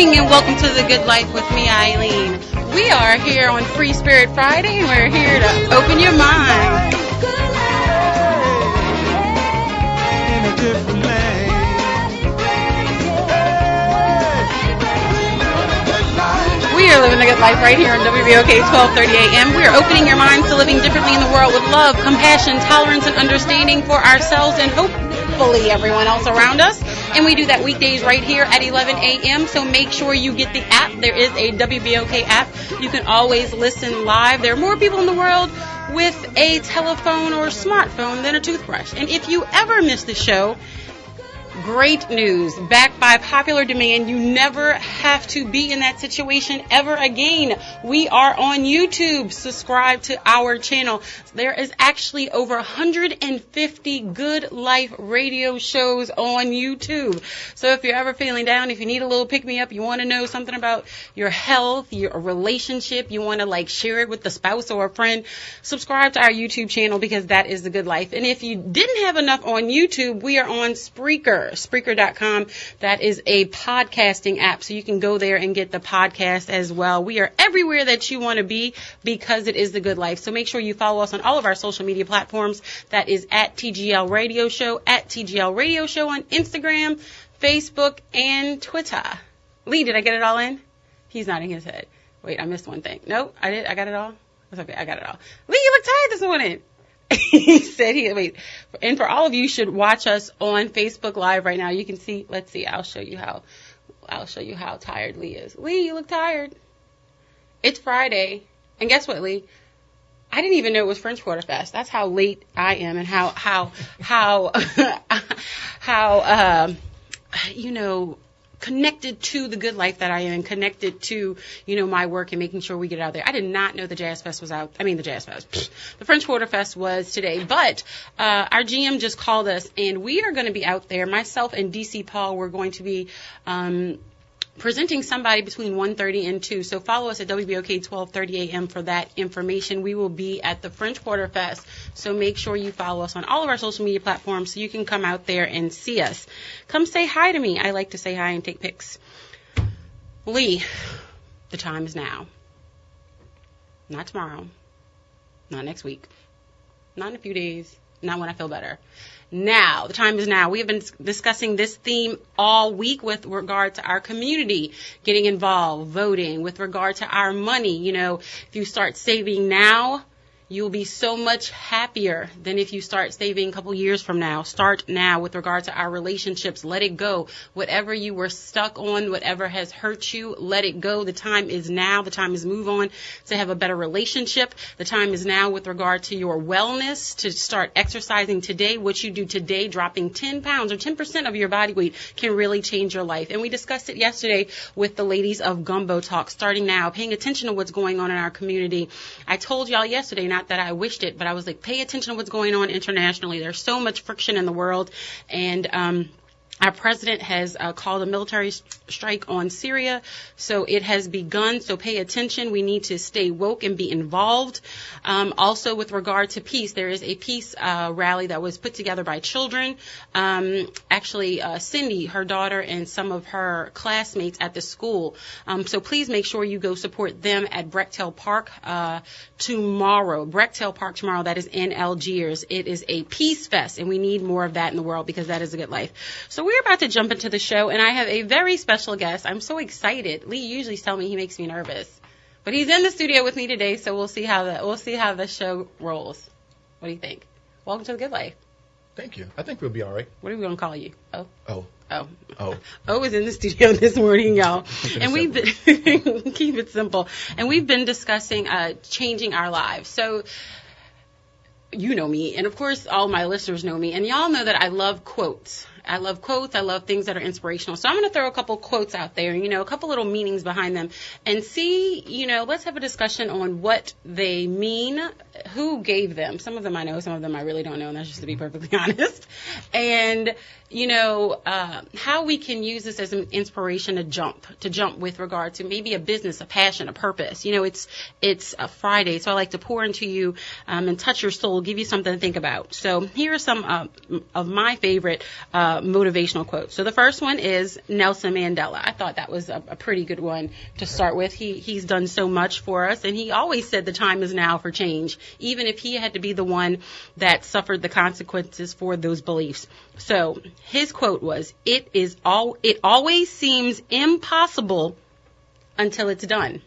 morning and welcome to The Good Life with me, Eileen. We are here on Free Spirit Friday and we're here to open your mind. We are living a good life right here on WBOK 1230 AM. We are opening your minds to living differently in the world with love, compassion, tolerance, and understanding for ourselves and hopefully everyone else around us. And we do that weekdays right here at 11 a.m. So make sure you get the app. There is a WBOK app. You can always listen live. There are more people in the world with a telephone or smartphone than a toothbrush. And if you ever miss the show, great news. Backed by popular demand, you never have to be in that situation ever again. We are on YouTube. Subscribe to our channel. There is actually over 150 Good Life radio shows on YouTube. So if you're ever feeling down, if you need a little pick-me-up, you want to know something about your health, your relationship, you want to share it with the spouse or a friend, subscribe to our YouTube channel because that is The Good Life. And if you didn't have enough on YouTube, we are on Spreaker.com. That is a podcasting app, so you can go there and get the podcast as well. We are everywhere that you want to be because it is The Good Life. So make sure you follow us on all of our social media platforms. That is at TGL Radio Show, at TGL Radio Show on Instagram, Facebook, and Twitter. Lee, did I get it all in? He's nodding his head. Wait, I missed one thing. No, I did. I got it all? That's okay. I got it all. Lee, you look tired this morning. He said wait, and for all of you should watch us on Facebook Live right now. You can see, let's see, I'll show you how tired Lee is. Lee, you look tired. It's Friday. And guess what, Lee? I didn't even know it was French Quarter Fest. That's how late I am and how connected to the good life that I am and connected to, my work and making sure we get out there. I did not know the Jazz Fest was out. The French Quarter Fest was today. But our GM just called us, and we are going to be out there. Myself and DC Paul, we're going to be presenting somebody between 1:30 and 2. So follow us at WBOK 1230 AM for that information. We will be at the French Quarter Fest. So make sure you follow us on all of our social media platforms so you can come out there and see us. Come say hi to me. I like to say hi and take pics. Lee, the time is now. Not tomorrow. Not next week. Not in a few days. Not when I feel better. Now, the time is now. We have been discussing this theme all week with regard to our community, getting involved, voting, with regard to our money. If you start saving now, you'll be so much happier than if you start saving a couple years from now. Start now with regard to our relationships. Let it go. Whatever you were stuck on, whatever has hurt you, let it go. The time is now. The time is move on to have a better relationship. The time is now with regard to your wellness, to start exercising today. What you do today, dropping 10 pounds or 10% of your body weight can really change your life. And we discussed it yesterday with the ladies of Gumbo Talk, starting now, paying attention to what's going on in our community. I told y'all yesterday, not that I wished it, but I was like, pay attention to what's going on internationally. There's so much friction in the world, and our president has called a military strike on Syria, so it has begun. So pay attention. We need to stay woke and be involved. Also, with regard to peace, there is a peace rally that was put together by children. Cindy, her daughter, and some of her classmates at the school. So please make sure you go support them at Brechtel Park tomorrow. Brechtel Park tomorrow. That is in Algiers. It is a peace fest, and we need more of that in the world because that is a good life. So we're about to jump into the show, and I have a very special guest. I'm so excited. Lee usually tells me he makes me nervous, but he's in the studio with me today, so we'll see how the show rolls. What do you think? Welcome to The Good Life. Thank you. I think we'll be all right. What are we going to call you? O is in the studio this morning, y'all. And we've been keep it simple. And we've been discussing changing our lives. So you know me, and of course all my listeners know me, and y'all know that I love quotes. I love quotes. I love things that are inspirational. So I'm going to throw a couple quotes out there, a couple little meanings behind them, and see, let's have a discussion on what they mean, who gave them. Some of them I know, some of them I really don't know, and that's just to be perfectly honest. And, how we can use this as an inspiration to jump with regard to maybe a business, a passion, a purpose. It's a Friday, so I like to pour into you and touch your soul, give you something to think about. So here are some of my favorite motivational quotes. So the first one is Nelson Mandela. I thought that was a pretty good one to start with. He's done so much for us, and he always said the time is now for change, even if he had to be the one that suffered the consequences for those beliefs. So his quote was, it always seems impossible until it's done.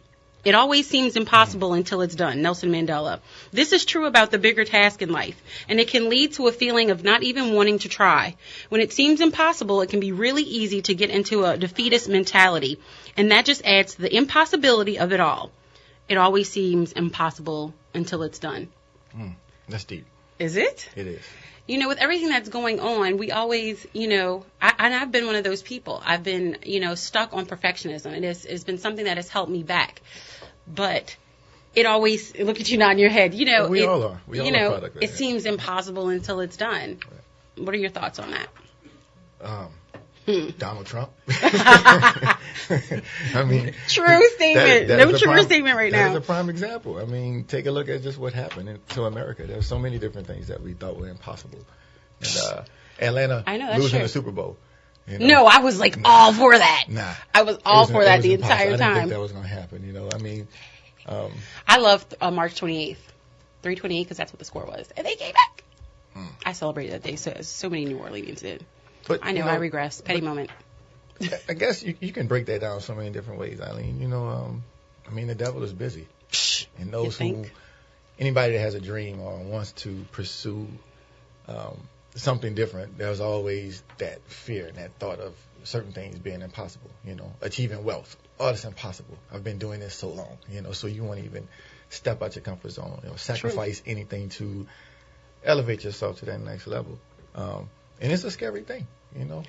It always seems impossible until it's done. Nelson Mandela. This is true about the bigger task in life, and it can lead to a feeling of not even wanting to try. When it seems impossible, it can be really easy to get into a defeatist mentality, and that just adds to the impossibility of it all. It always seems impossible until it's done. That's deep. Is it? It is. You know, with everything that's going on, we always, I've been one of those people. I've been, stuck on perfectionism. It's been something that has held me back. But it always, look at you nodding your head, We all are. We all are product of it that. seems impossible until it's done. Right. What are your thoughts on that? Donald Trump. I mean, true statement. That no is true statement right now. That is a prime example. I mean, take a look at just what happened to America. There's so many different things that we thought were impossible. And Atlanta losing the Super Bowl. No, I was all for that. I was all for that the entire time. I didn't think that was going to happen. I mean, I loved March 28th, 3/28, because that's what the score was, and they came back. I celebrated that day, so many New Orleanians did. But, I know, I regress. Petty moment. I guess you can break that down so many different ways, Eileen. I mean, the devil is busy. And those anybody that has a dream or wants to pursue something different, there's always that fear and that thought of certain things being impossible, achieving wealth. Oh, it's impossible. I've been doing this so long, so you won't even step out your comfort zone, sacrifice anything to elevate yourself to that next level. And it's a scary thing, you know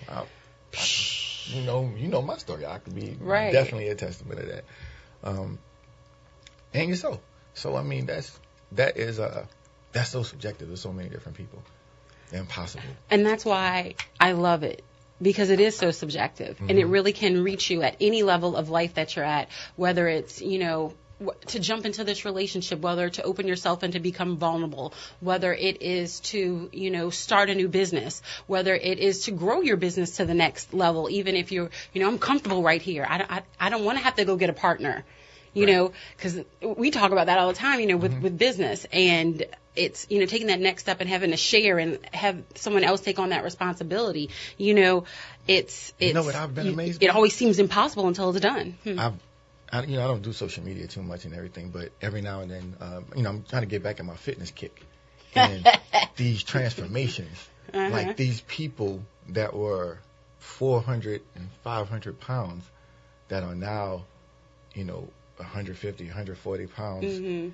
my story. I could be definitely a testament of that. And yourself. So I mean, that's so subjective to so many different people. Impossible. And that's why I love it. Because it is so subjective, and it really can reach you at any level of life that you're at, whether it's, to jump into this relationship, whether to open yourself and to become vulnerable, whether it is to, start a new business, whether it is to grow your business to the next level, even if you're, I'm comfortable right here. I don't want to have to go get a partner, because we talk about that all the time, with business, and it's, taking that next step and having to share and have someone else take on that responsibility. It's what I've been amazed by? It always seems impossible until it's done. I don't do social media too much and everything, but every now and then, I'm trying to get back in my fitness kick. And these transformations, like these people that were 400 and 500 pounds that are now, 150, 140 pounds,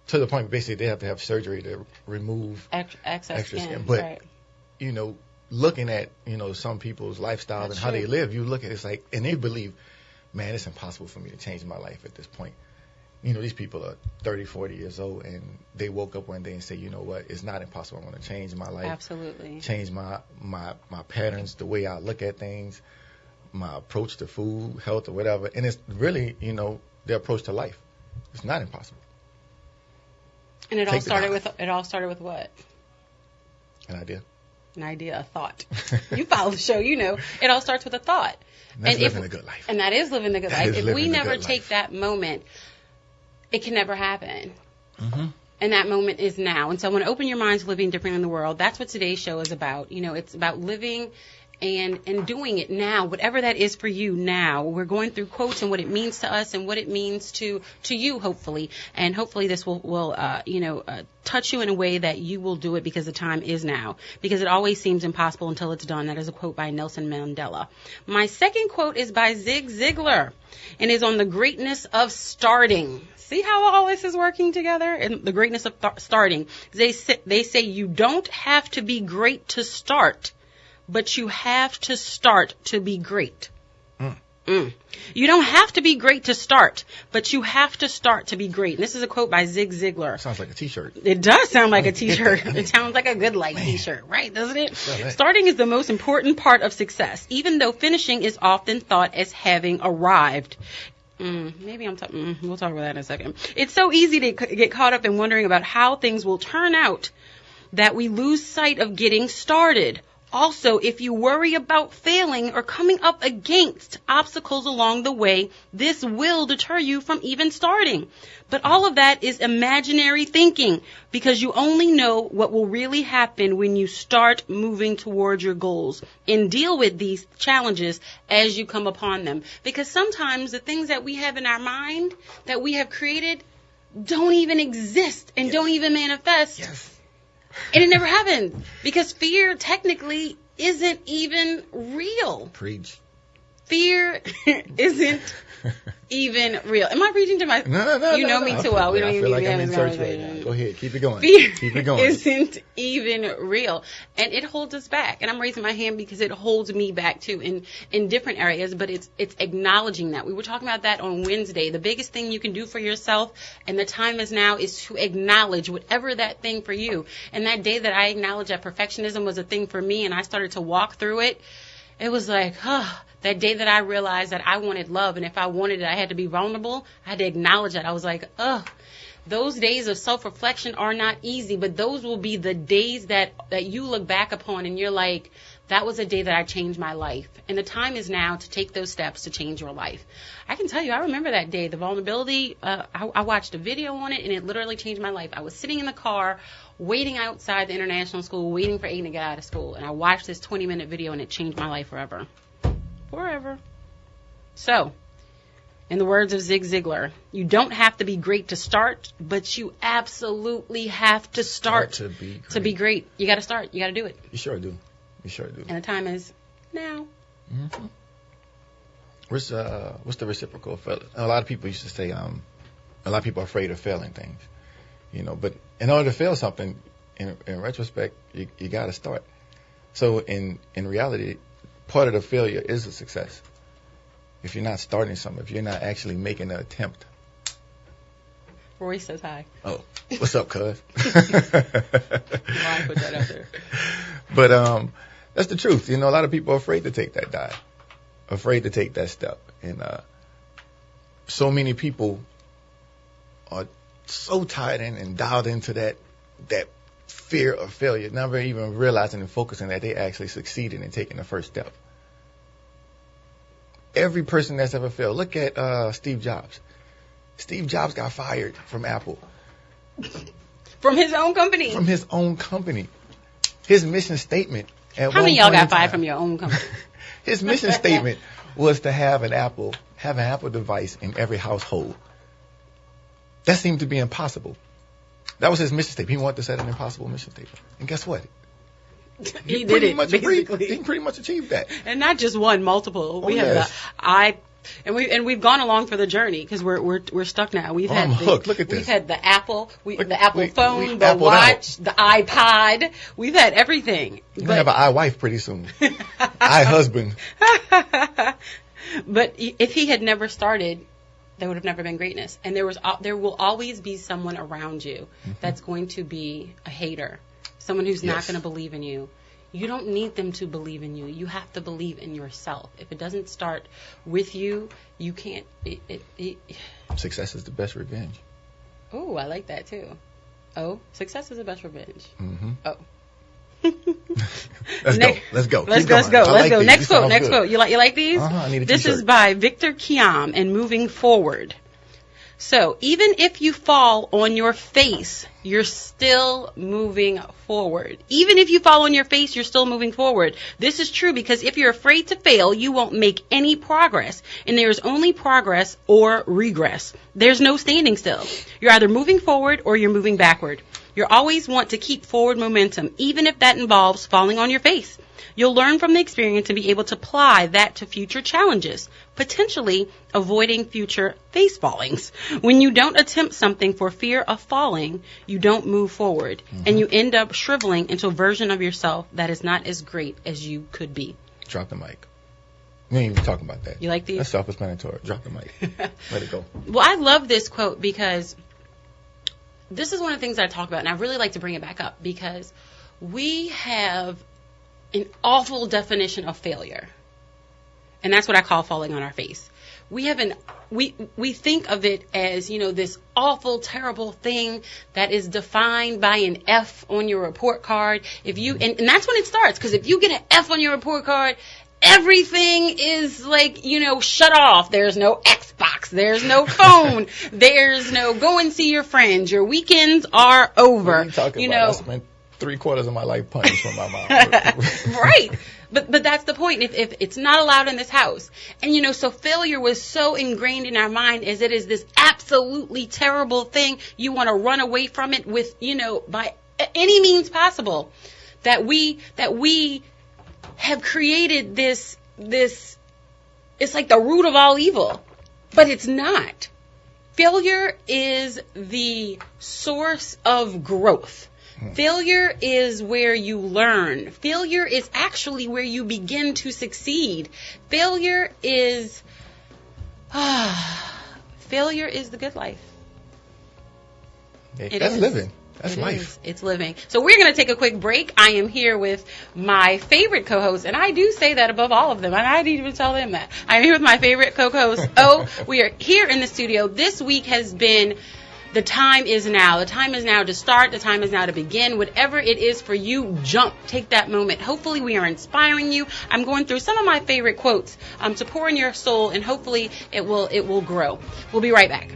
to the point basically they have to have surgery to remove extra skin. But, looking at, some people's lifestyle and how they live, you look at it, it's like, and they believe, man, it's impossible for me to change my life at this point. These people are 30, 40 years old, and they woke up one day and say, you know what, it's not impossible. I'm going to change my life. Absolutely. Change my patterns, the way I look at things, my approach to food, health, or whatever. And it's really, their approach to life. It's not impossible. And it all started with what? An idea, a thought. You follow the show, It all starts with a thought. And living a good life. And that is living the good life. If we never take that moment, it can never happen. Mm-hmm. And that moment is now. And so I want to open your minds to living differently in the world. That's what today's show is about. It's about living and doing it now, whatever that is for you now. We're going through quotes and what it means to us and what it means to you, hopefully. And hopefully this will touch you in a way that you will do it because the time is now. Because it always seems impossible until it's done. That is a quote by Nelson Mandela. My second quote is by Zig Ziglar and is on the greatness of starting. See how all this is working together? And the greatness of starting. They say you don't have to be great to start, but you have to start to be great. You don't have to be great to start, but you have to start to be great. And this is a quote by Zig Ziglar. Sounds like a T-shirt. It does sound like a T-shirt. It sounds like a Good Life T-shirt, right? Doesn't it? Starting is the most important part of success, even though finishing is often thought as having arrived. We'll talk about that in a second. It's so easy to get caught up in wondering about how things will turn out that we lose sight of getting started. Also, if you worry about failing or coming up against obstacles along the way, this will deter you from even starting. But all of that is imaginary thinking, because you only know what will really happen when you start moving towards your goals and deal with these challenges as you come upon them. Because sometimes the things that we have in our mind that we have created don't even exist and don't even manifest. Yes. And it never happened, because fear technically isn't even real. Preach. Fear isn't even real. Am I preaching to my... No. You know me too well. We don't even like I'm in church right now. Go ahead. Keep it going. Keep it going. Isn't even real. And it holds us back. And I'm raising my hand because it holds me back too in different areas. But it's acknowledging that. We were talking about that on Wednesday. The biggest thing you can do for yourself, and the time is now, is to acknowledge whatever that thing for you. And that day that I acknowledged that perfectionism was a thing for me and I started to walk through it, it was like, that day that I realized that I wanted love, and if I wanted it, I had to be vulnerable. I had to acknowledge that. I was like, those days of self-reflection are not easy, but those will be the days that you look back upon and you're like, that was a day that I changed my life. And the time is now to take those steps to change your life. I can tell you, I remember that day, the vulnerability. I watched a video on it, and it literally changed my life. I was sitting in the car, waiting outside the international school, waiting for Aiden to get out of school. And I watched this 20-minute video, and it changed my life forever. Forever. So, in the words of Zig Ziglar, you don't have to be great to start, but you absolutely have to start to be great. You got to start. You got to do it. You sure do. You sure do. And the time is now. Mm-hmm. What's the reciprocal of failing? A lot of people used to say, a lot of people are afraid of failing things, but in order to fail something, in retrospect, you got to start. So in reality, part of the failure is a success. If you're not starting something, if you're not actually making an attempt. Roy says hi. Oh, what's up, cuz? Why put that out there? But that's the truth. A lot of people are afraid to take that dive, afraid to take that step. And so many people are so tied in and dialed into that fear of failure, never even realizing and focusing that they actually succeeded in taking the first step. Every person that's ever failed. Look at Steve Jobs. Steve Jobs got fired from Apple. From his own company. From his own company. His mission statement. How many of y'all got fired from your own company? His mission statement was to have an Apple device in every household. That seemed to be impossible. That was his mission statement. He wanted to set an impossible mission statement. And guess what? He did it, basically. He pretty much achieved that. And not just one, multiple. We have we've gone along for the journey, because we're stuck now. I'm hooked. Look at this. We've had the Apple, the Apple phone, the watch, the iPod. We've had everything. We're gonna have an iWife pretty soon. iHusband. But if he had never started, there would have never been greatness. And there will always be someone around you that's going to be a hater, someone who's not going to believe in you. You don't need them to believe in you. You have to believe in yourself. If it doesn't start with you, you can't. Success is the best revenge. Oh, I like that too. Oh, success is the best revenge. Mm-hmm. Oh. Let's go. Let's go. Next quote. You like these? I need a This t-shirt. is by Victor Kiam and Moving Forward. So, even if you fall on your face, you're still moving forward. Even if you fall on your face, you're still moving forward. This is true because if you're afraid to fail, you won't make any progress. And there is only progress or regress. There's no standing still. You're either moving forward or you're moving backward. You'll always want to keep forward momentum, even if that involves falling on your face. You'll learn from the experience and be able to apply that to future challenges, potentially avoiding future face fallings. When you don't attempt something for fear of falling, you don't move forward, and you end up shriveling into a version of yourself that is not as great as you could be. Drop the mic. We ain't even talking about that. You like these? That's self-explanatory. Drop the mic. Let it go. Well, I love this quote because this is one of the things that I talk about, and I really like to bring it back up because we have an awful definition of failure. And that's what I call falling on our face. we think of it as, this awful, terrible thing that is defined by an F on your report card. If you, and that's when it starts, because if you get an F on your report card, everything is like, shut off. There's no Xbox. There's no phone. There's no go and see your friends. Your weekends are over. What are you talking about? I spent 3/4 of my life punished from my mom. Right. But that's the point. If it's not allowed in this house. And, so failure was so ingrained in our mind as it is this absolutely terrible thing. You want to run away from it with, by any means possible. That we have created this, it's like the root of all evil. But it's not. Failure is the source of growth. Failure is where you learn. Failure is actually where you begin to succeed. Failure is the good life. That's living. That's life. It's living. So we're going to take a quick break. I am here with my favorite co-host, and I do say that above all of them, and I didn't even tell them that. I'm here with my favorite co-host. We are here in the studio. This week has been the time is now. The time is now to start. The time is now to begin. Whatever it is for you, jump. Take that moment. Hopefully we are inspiring you. I'm going through some of my favorite quotes to pour in your soul, and hopefully it will grow. We'll be right back.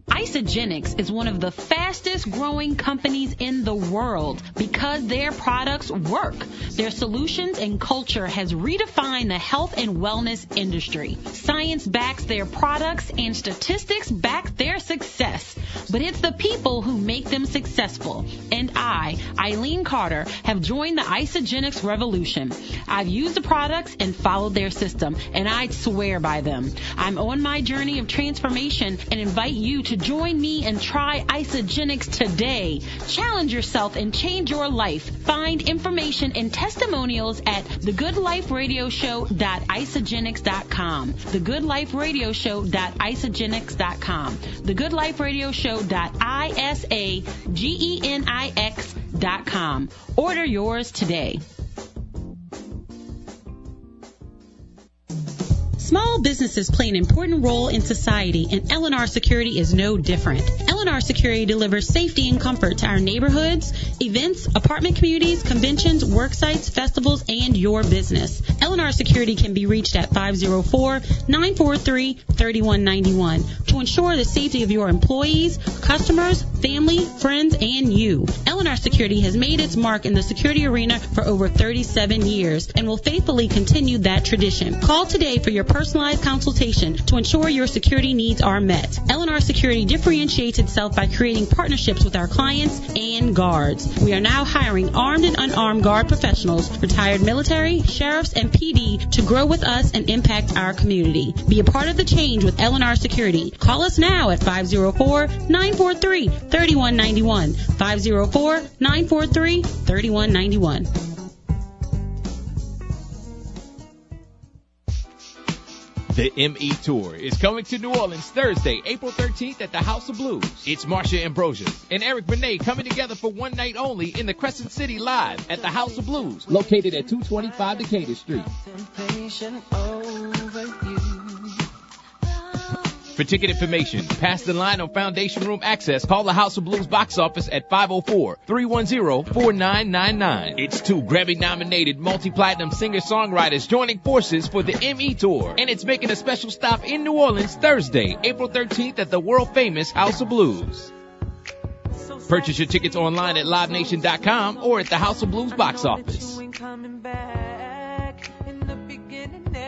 Isagenix is one of the fastest growing companies in the world because their products work. Their solutions and culture has redefined the health and wellness industry. Science backs their products and statistics back their success. But it's the people who make them successful. And I, Eileen Carter, have joined the Isagenix revolution. I've used the products and followed their system, and I swear by them. I'm on my journey of transformation and invite you to join me and try Isagenix today. Challenge yourself and change your life. Find information and testimonials at thegoodliferadioshow.isagenix.com. thegoodliferadioshow.isagenix.com. thegoodliferadioshow.isagenix.com. Order yours today. Small businesses play an important role in society, and L&R Security is no different. L&R Security delivers safety and comfort to our neighborhoods, events, apartment communities, conventions, work sites, festivals, and your business. L&R Security can be reached at 504-943-3191 to ensure the safety of your employees, customers, family, friends, and you. L&R Security has made its mark in the security arena for over 37 years and will faithfully continue that tradition. Call today for your personalized consultation to ensure your security needs are met. L&R Security differentiates itself by creating partnerships with our clients and guards. We are now hiring armed and unarmed guard professionals, retired military, sheriffs, and PD to grow with us and impact our community. Be a part of the change with L&R Security. Call us now at 504-943-3191. 504-943-3191. The ME Tour is coming to New Orleans Thursday, April 13th at the House of Blues. It's Marsha Ambrosius and Eric Benet coming together for one night only in the Crescent City Live at the House of Blues, located at 225 Decatur Street. For ticket information, pass the line on Foundation Room access. Call the House of Blues box office at 504-310-4999. It's two Grammy-nominated multi-platinum singer-songwriters joining forces for the ME Tour. And it's making a special stop in New Orleans Thursday, April 13th at the world-famous House of Blues. Purchase your tickets online at livenation.com or at the House of Blues box office.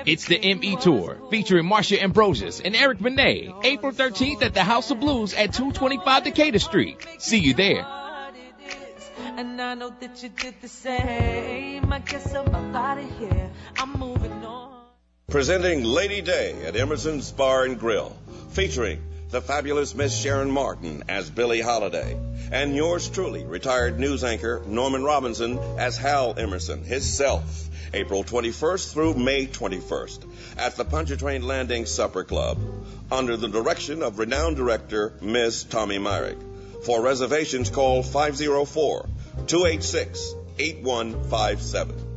It's the ME Tour, featuring Marsha Ambrosius and Eric Benet, April 13th at the House of Blues at 225 Decatur Street. See you there. And I know that you did the same. I guess I'm out of here. I'm moving on. Presenting Lady Day at Emerson's Bar and Grill, featuring the fabulous Miss Sharon Martin as Billie Holiday, and yours truly, retired news anchor Norman Robinson as Hal Emerson, himself. April 21st through May 21st at the Pontchartrain Landing Supper Club under the direction of renowned director Miss Tommy Myrick. For reservations, call 504-286 8157.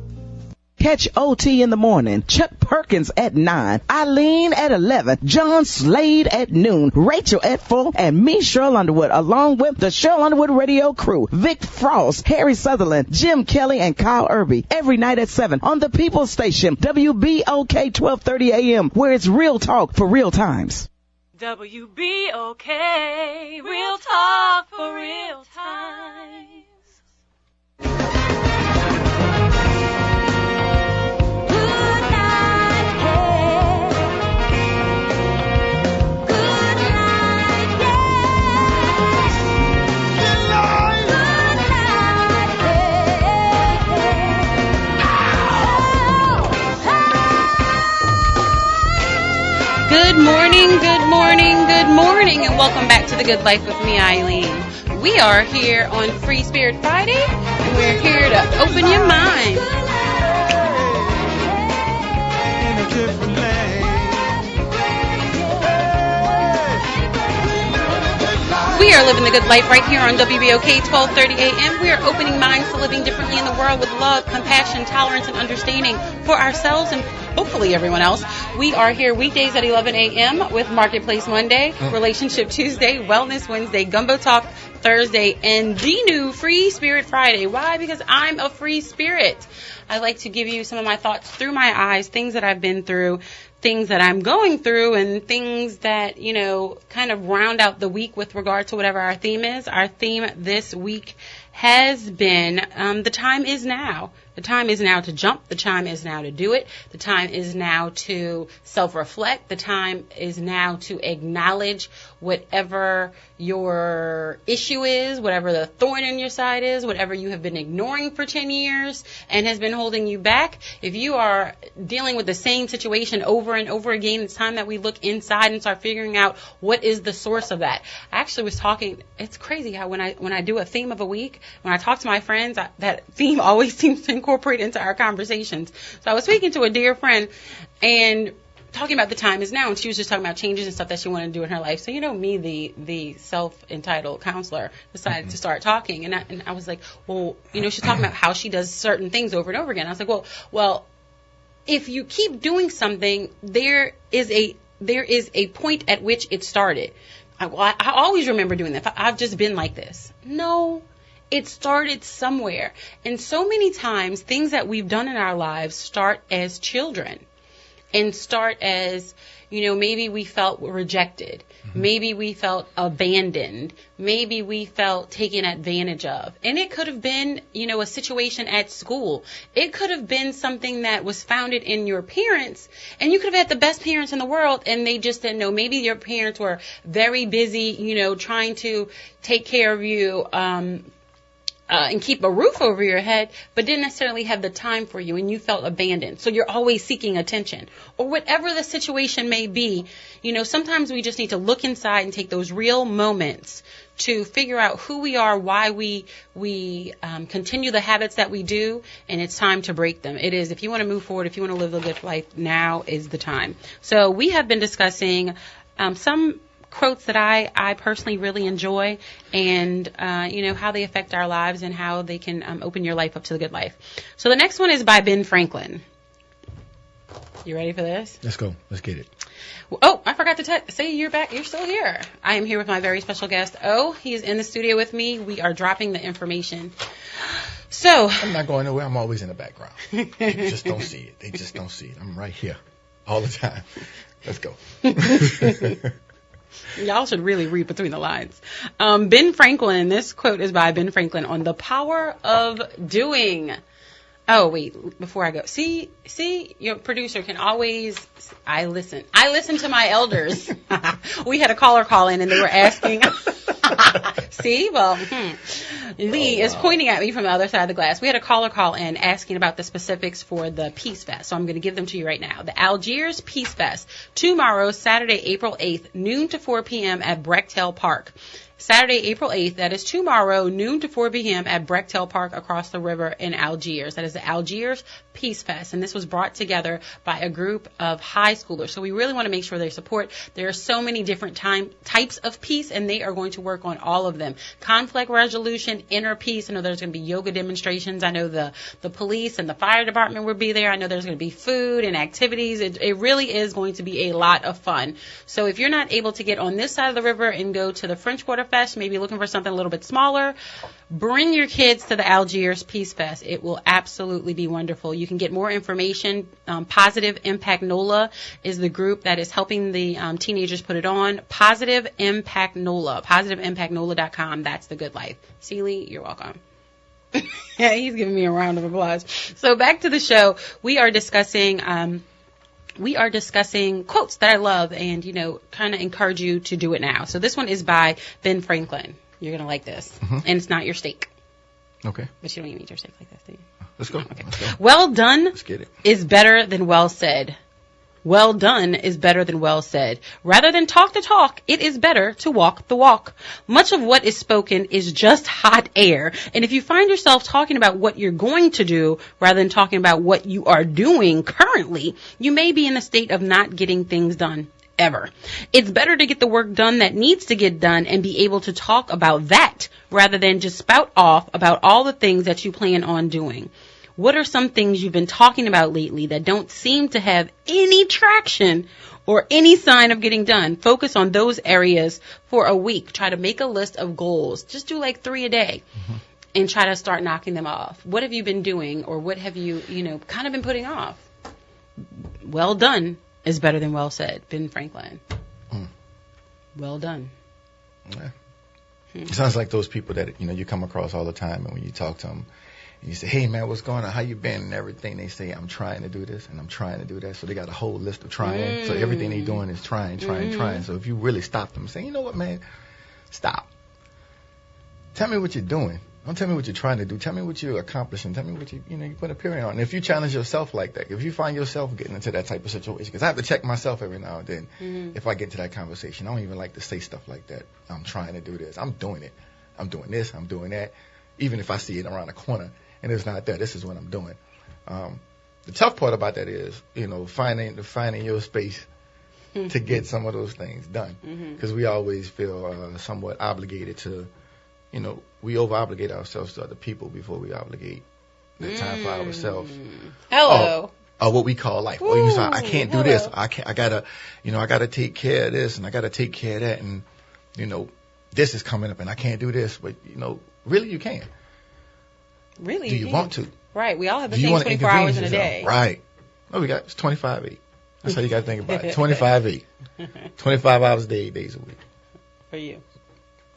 Catch OT in the morning, Chuck Perkins at 9, Eileen at 11, John Slade at noon, Rachel at 4, and me, Cheryl Underwood, along with the Cheryl Underwood radio crew, Vic Frost, Harry Sutherland, Jim Kelly, and Kyle Irby, every night at 7 on the People's Station, WBOK 1230 AM, where it's real talk for real times. WBOK, real talk for real times. Good morning, good morning, good morning, and welcome back to The Good Life with me, Eileen. We are here on Free Spirit Friday, and we're here to open your mind. We are living the good life right here on WBOK 1230 AM. We are opening minds to living differently in the world with love, compassion, tolerance, and understanding for ourselves and hopefully everyone else. We are here weekdays at 11 a.m. with Marketplace Monday, Relationship Tuesday, Wellness Wednesday, Gumbo Talk Thursday, and the new Free Spirit Friday. Why? Because I'm a free spirit. I like to give you some of my thoughts through my eyes, things that I've been through, things that I'm going through, and things that, kind of round out the week with regard to whatever our theme is. Our theme this week has been the time is now. The time is now to jump. The time is now to do it. The time is now to self-reflect. The time is now to acknowledge whatever your issue is, whatever the thorn in your side is, whatever you have been ignoring for 10 years and has been holding you back. If you are dealing with the same situation over and over again, it's time that we look inside and start figuring out what is the source of that. I actually was talking, it's crazy how when I do a theme of a week, when I talk to my friends, that theme always seems to incorporate into our conversations. So I was speaking to a dear friend and talking about the time is now, and she was just talking about changes and stuff that she wanted to do in her life. So me, the self-entitled counselor, decided to start talking, and I was like, well, she's talking about how she does certain things over and over again. I was like, well, if you keep doing something, there is a point at which it started. I always remember doing that. I've just been like this. No. It started somewhere. And so many times, things that we've done in our lives start as children and start as, maybe we felt rejected. Mm-hmm. Maybe we felt abandoned. Maybe we felt taken advantage of. And it could have been, a situation at school. It could have been something that was founded in your parents. And you could have had the best parents in the world, and they just didn't know. Maybe your parents were very busy, trying to take care of you, and keep a roof over your head, but didn't necessarily have the time for you, and you felt abandoned. So you're always seeking attention. Or whatever the situation may be, sometimes we just need to look inside and take those real moments to figure out who we are, why we continue the habits that we do, and it's time to break them. It is, if you want to move forward, if you want to live a good life, now is the time. So we have been discussing some quotes that I personally really enjoy, and how they affect our lives and how they can open your life up to the good life. So the next one is by Ben Franklin. You ready for this? Let's go. Let's get it. Oh, I forgot to say you're back. You're still here. I am here with my very special guest. He is in the studio with me. We are dropping the information. So I'm not going nowhere. I'm always in the background. They just don't see it. They just don't see it. I'm right here all the time. Let's go. Y'all should really read between the lines. Ben Franklin, this quote is by Ben Franklin on the power of doing. Oh, wait, before I go. See, your producer can always, I listen to my elders. We had a caller call in and they were asking. See, Lee is pointing at me from the other side of the glass. We had a caller call in asking about the specifics for the Peace Fest, so I'm going to give them to you right now. The Algiers Peace Fest, tomorrow, Saturday, April 8th, noon to 4 p.m. at Brecktail Park. Saturday, April 8th. That is tomorrow, noon to 4 p.m. at Brechtel Park across the river in Algiers. That is the Algiers Peace Fest. And this was brought together by a group of high schoolers. So we really want to make sure they support. There are so many different types of peace, and they are going to work on all of them. Conflict resolution, inner peace. I know there's going to be yoga demonstrations. I know the police and the fire department will be there. I know there's going to be food and activities. It really is going to be a lot of fun. So if you're not able to get on this side of the river and go to the French Quarter Fest, maybe looking for something a little bit smaller, bring your kids to the Algiers Peace Fest. It will absolutely be wonderful. You can get more information. Positive Impact NOLA is the group that is helping the teenagers put it on. Positive Impact NOLA, positiveimpactnola.com. That's the good life. Seeley, you're welcome. Yeah, he's giving me a round of applause. So back to the show. We are discussing quotes that I love and, kind of encourage you to do it now. So this one is by Ben Franklin. You're going to like this. Mm-hmm. And it's not your steak. Okay. But you don't even eat your steak like that, do you? Let's go. Okay. Let's go. Well done. Let's get it. Is better than well said. Well done is better than well said. Rather than talk the talk, it is better to walk the walk. Much of what is spoken is just hot air. And if you find yourself talking about what you're going to do rather than talking about what you are doing currently, you may be in a state of not getting things done ever. It's better to get the work done that needs to get done and be able to talk about that rather than just spout off about all the things that you plan on doing. What are some things you've been talking about lately that don't seem to have any traction or any sign of getting done? Focus on those areas for a week. Try to make a list of goals. Just do like 3 a day and try to start knocking them off. What have you been doing or what have you, kind of been putting off? Well done is better than well said. Ben Franklin. Well done. Yeah. It sounds like those people that, you come across all the time, and when you talk to them, and you say, hey, man, what's going on? How you been? And everything. They say, I'm trying to do this, and I'm trying to do that. So they got a whole list of trying. So everything they're doing is trying. So if you really stop them and say, you know what, man, stop. Tell me what you're doing. Don't tell me what you're trying to do. Tell me what you're accomplishing. Tell me what you put a period on. And if you challenge yourself like that, if you find yourself getting into that type of situation, because I have to check myself every now and then if I get to that conversation. I don't even like to say stuff like that. I'm trying to do this. I'm doing it. I'm doing this. I'm doing that. Even if I see it around the corner and it's not there, this is what I'm doing. The tough part about that is, finding your space to get some of those things done. Because we always feel somewhat obligated to, we over-obligate ourselves to other people before we obligate the time for ourselves. Hello. Or what we call life. Ooh, or I can't do this. I gotta take care of this and I gotta take care of that. And, this is coming up and I can't do this. But, really you can. Really? Do you want to? Right. We all have the same 24 hours in a day. Right. No, it's 25/8. That's how you got to think about it. 25/8. 25 hours a day, 8 days a week. For you.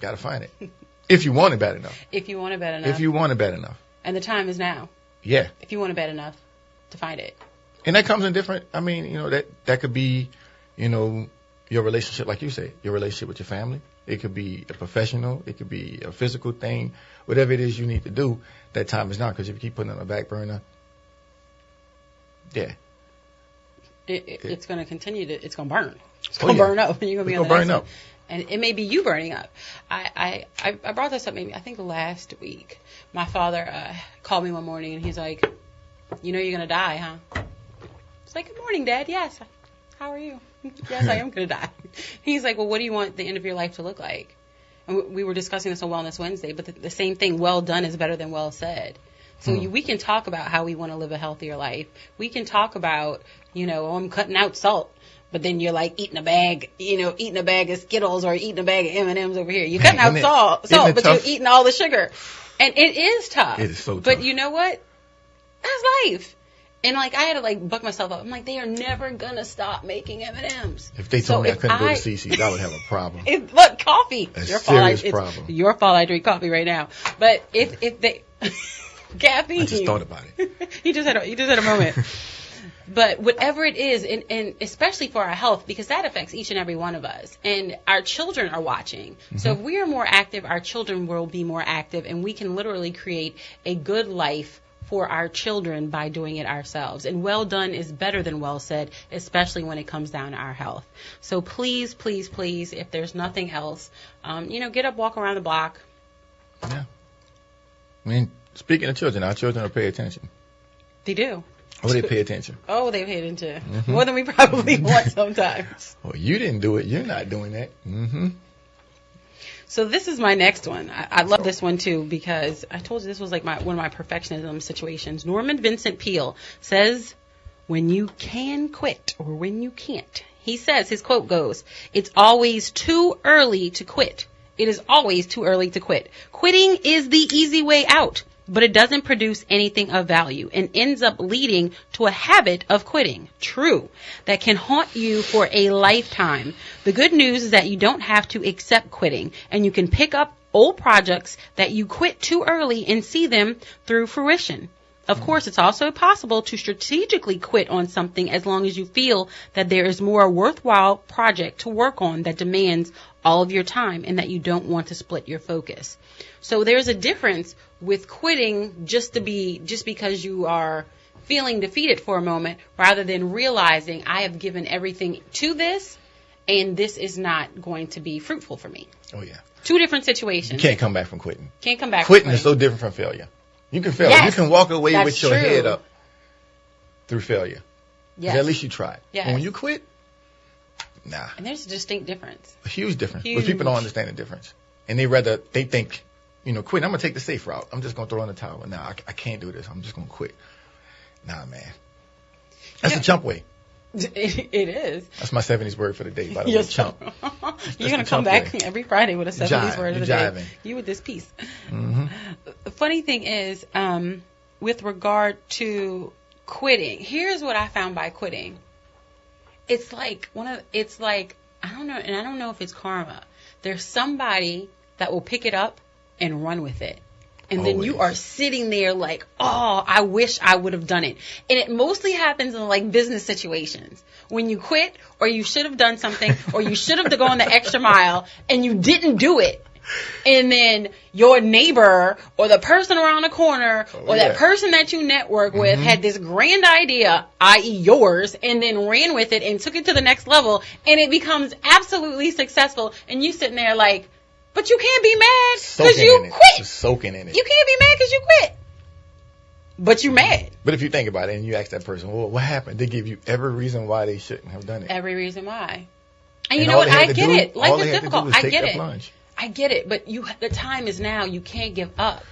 Got to find it. If you want it bad enough. If you want it bad enough. If you want it bad enough. And the time is now. Yeah. If you want it bad enough to find it. And that comes in different, that could be, your relationship, like you said, your relationship with your family. It could be a professional. It could be a physical thing. Whatever it is you need to do, that time is now. Because if you keep putting it on the back burner, yeah. It's going to continue to, it's going to burn. It's going to burn up. And you're going to be on the next one. And it may be you burning up. I brought this up maybe, I think last week. My father called me one morning and he's like, you're going to die, huh? It's like, good morning, Dad. Yes. How are you? Yes, I am going to die. He's like, well, what do you want the end of your life to look like? And we were discussing this on Wellness Wednesday, but the same thing, well done is better than well said. So we can talk about how we want to live a healthier life. We can talk about, I'm cutting out salt. But then you're like eating a bag of Skittles or eating a bag of M&Ms over here. You're cutting out salt, but you're eating all the sugar. And it is tough. It is so tough. But you know what? That's life. And I had to buck myself up. I'm like, they are never gonna stop making M&Ms. If they told me I couldn't go to CC's, I would have a problem. Look, coffee. A serious problem. It's your fault I drink coffee right now. But if they caffeine. I just thought about it. You just had a moment. But whatever it is, and especially for our health, because that affects each and every one of us. And our children are watching. So if we are more active, our children will be more active, and we can literally create a good life for our children by doing it ourselves. And well done is better than well said, especially when it comes down to our health. So please, please, please, if there's nothing else, get up, walk around the block. Yeah. I mean, speaking of children, our children will pay attention. They do. Oh, they pay attention. Oh, they pay attention. More than we probably want sometimes. Well, you didn't do it. You're not doing that. Mm-hmm. So this is my next one. I love this one, too, because I told you this was like one of my perfectionism situations. Norman Vincent Peale says, when you can quit or when you can't. He says, his quote goes, "It's always too early to quit. It is always too early to quit. Quitting is the easy way out, but it doesn't produce anything of value and ends up leading to a habit of quitting. True, that can haunt you for a lifetime. The good news is that you don't have to accept quitting, and you can pick up old projects that you quit too early and see them through fruition. Of course, it's also possible to strategically quit on something as long as you feel that there is more worthwhile project to work on that demands all of your time and that you don't want to split your focus." So there's a difference with quitting just because you are feeling defeated for a moment, rather than realizing I have given everything to this and this is not going to be fruitful for me. Oh, yeah. Two different situations. You can't come back from quitting. Can't come back Quitting from quitting. is so different from failure. You can fail. Yes, you can walk away that's with your true. head up through failure. Yes. At least you tried. Yes. And when you quit, nah. And there's a distinct difference. A huge difference. Huge. But people don't understand the difference. And they think, quit. I'm going to take the safe route. I'm just going to throw in the towel. Nah, I can't do this. I'm just going to quit. Nah, man. That's the chump way. It is. That's my 70s word for the day, by the way. Yes. Chump. You're going to come back every Friday with a 70s word of the day. Jiving. You with this piece. Mm-hmm. The funny thing is, with regard to quitting, here's what I found by quitting. It's like I don't know, and I don't know if it's karma. There's somebody that will pick it up and run with it. And then you are sitting there like, oh, I wish I would have done it. And it mostly happens in like business situations. When you quit, or you should have done something, or you should have gone the extra mile and you didn't do it. And then your neighbor or the person around the corner or that person that you network with had this grand idea, i.e. yours, and then ran with it and took it to the next level, and it becomes absolutely successful. And you sitting there like, but you can't be mad because you quit. Just soaking in it. You can't be mad because you quit. But you're mad. But if you think about it and you ask that person, well, what happened? They give you every reason why they shouldn't have done it. Every reason why. And you know what? I get it. Life is difficult. I get it. Plunge. I get it. But the time is now. You can't give up.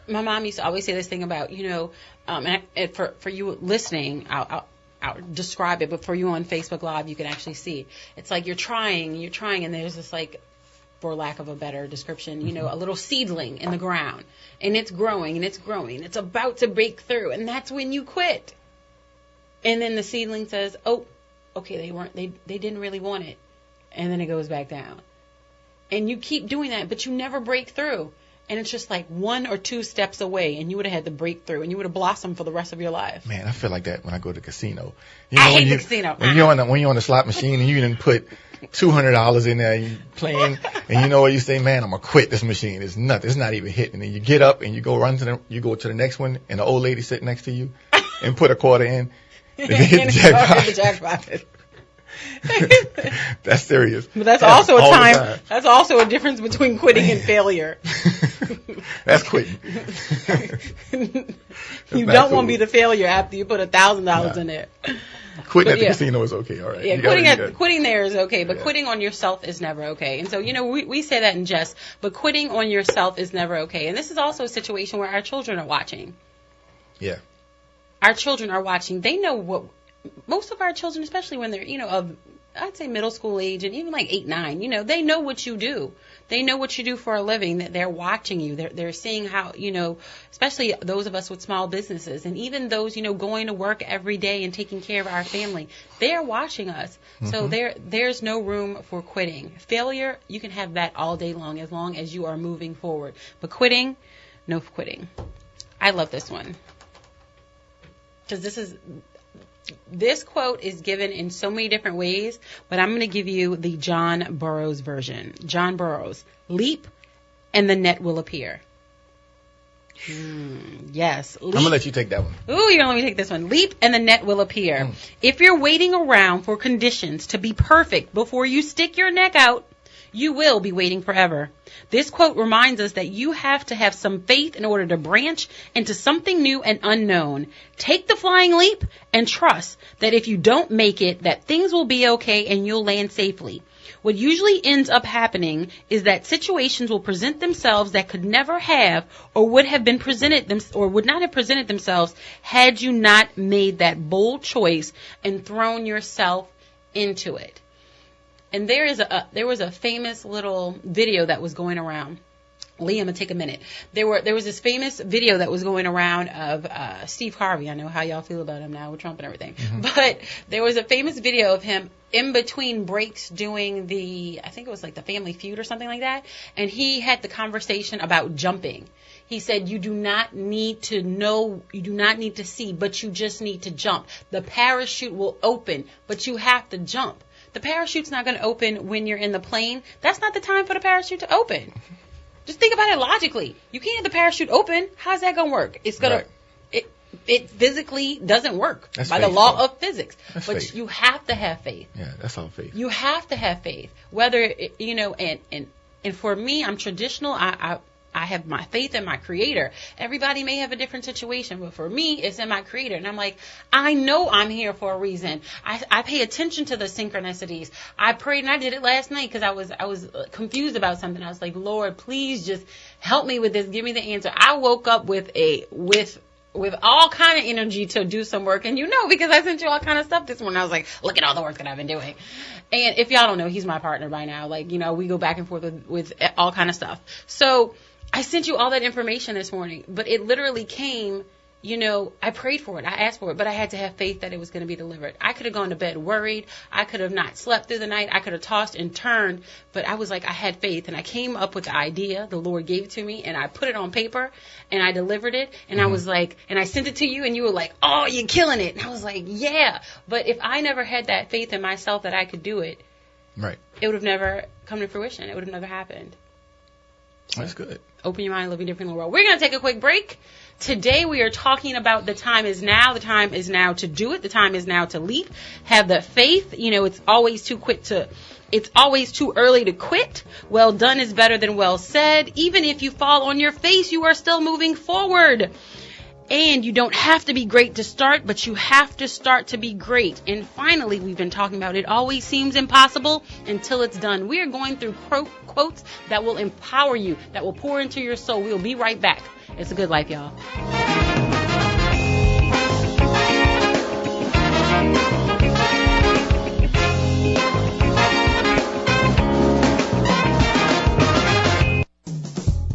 My mom used to always say this thing about, and for you listening, I'll describe it, but for you on Facebook Live, you can actually see. It's like you're trying, and there's this like, for lack of a better description, a little seedling in the ground, and it's growing, and it's growing. It's about to break through, and that's when you quit. And then the seedling says, oh, okay, they didn't really want it. And then it goes back down. And you keep doing that, but you never break through. And it's just like 1 or 2 steps away, and you would have had to break through, and you would have blossomed for the rest of your life. Man, I feel like that when I go to the casino. I hate the casino. When you're on the slot machine and you didn't put $200 in there, you playing, and you say, man, I'm gonna quit this machine. It's nothing. It's not even hitting. And you get up and you go to the next one, and the old lady sitting next to you, and put a quarter in, and hit the jackpot. That's serious. But that's also a time. That's also a difference between quitting and failure. That's quitting. You don't want to be the failure after you put $1,000 in there. Quitting at the casino is okay, all right. Yeah, quitting there is okay, but quitting on yourself is never okay. And so, we say that in jest, but quitting on yourself is never okay. And this is also a situation where our children are watching. Yeah. Our children are watching. They know what. Most of our children, especially when they're, of, I'd say middle school age and even like 8, 9, they know what you do. They know what you do for a living. That they're watching you. They're seeing how, especially those of us with small businesses and even those, going to work every day and taking care of our family. They're watching us. Mm-hmm. So there's no room for quitting. Failure, you can have that all day long as you are moving forward. But quitting, no quitting. I love this one. Because this quote is given in so many different ways, but I'm going to give you the John Burroughs version. John Burroughs, leap and the net will appear. Yes. I'm going to let you take that one. Ooh, you're going to let me take this one. Leap and the net will appear. If you're waiting around for conditions to be perfect before you stick your neck out, you will be waiting forever. This quote reminds us that you have to have some faith in order to branch into something new and unknown. Take the flying leap and trust that if you don't make it, that things will be okay and you'll land safely. What usually ends up happening is that situations will present themselves that could never have or would have been presented or would not have presented themselves had you not made that bold choice and thrown yourself into it. And there was a famous little video that was going around. Lee, I'm going to take a minute. There was this famous video that was going around of Steve Harvey. I know how y'all feel about him now with Trump and everything. But there was a famous video of him in between breaks doing I think it was like the Family Feud or something like that. And he had the conversation about jumping. He said, you do not need to know, you do not need to see, but you just need to jump. The parachute will open, but you have to jump. The parachute's not going to open when you're in the plane. That's not the time for the parachute to open. Just think about it logically. You can't have the parachute open. How's that going to work? It's going to, it physically doesn't work by the law of physics. But you have to have faith. Yeah, that's all faith. You have to have faith. Whether, and for me, I'm traditional. I have my faith in my Creator. Everybody may have a different situation, but for me, it's in my Creator. And I'm like, I know I'm here for a reason. I pay attention to the synchronicities. I prayed, and I did it last night because I was confused about something. I was like, Lord, please just help me with this. Give me the answer. I woke up with all kind of energy to do some work. And because I sent you all kind of stuff this morning, I was like, look at all the work that I've been doing. And if y'all don't know, he's my partner by now. Like, we go back and forth with all kind of stuff. So I sent you all that information this morning, but it literally came, I prayed for it. I asked for it, but I had to have faith that it was going to be delivered. I could have gone to bed worried. I could have not slept through the night. I could have tossed and turned, but I was like, I had faith, and I came up with the idea. The Lord gave it to me, and I put it on paper, and I delivered it, and I was like, and I sent it to you, and you were like, oh, you're killing it. And I was like, yeah. But if I never had that faith in myself that I could do it, right, it would have never come to fruition. It would have never happened. That's good. Open your mind, live a different world. We're going to take a quick break. Today we are talking about the time is now. The time is now to do it. The time is now to leap. Have the faith. It's always too early to quit. Well done is better than well said. Even if you fall on your face, you are still moving forward. And you don't have to be great to start, but you have to start to be great. And finally, we've been talking about it always seems impossible until it's done. We are going through quotes that will empower you, that will pour into your soul. We'll be right back. It's a good life, y'all.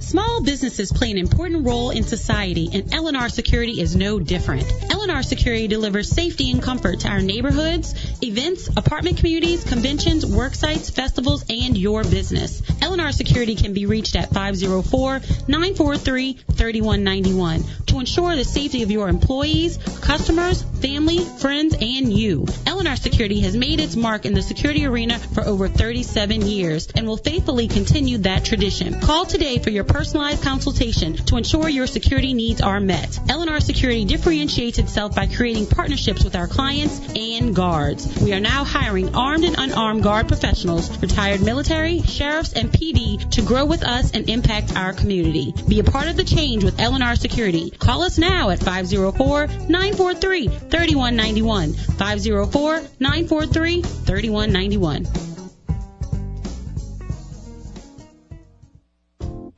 Small businesses play an important role in society, and L&R Security is no different. L&R Security delivers safety and comfort to our neighborhoods, events, apartment communities, conventions, work sites, festivals, and your business. L&R Security can be reached at 504-943-3191 to ensure the safety of your employees, customers, family, friends, and you. L&R Security has made its mark in the security arena for over 37 years and will faithfully continue that tradition. Call today for your personalized consultation to ensure your security needs are met. L&R Security differentiates itself by creating partnerships with our clients and guards. We are now hiring armed and unarmed guard professionals, retired military, sheriffs, and PD to grow with us and impact our community. Be a part of the change with L&R Security. Call us now at 504-943-3191. 504-943-3191.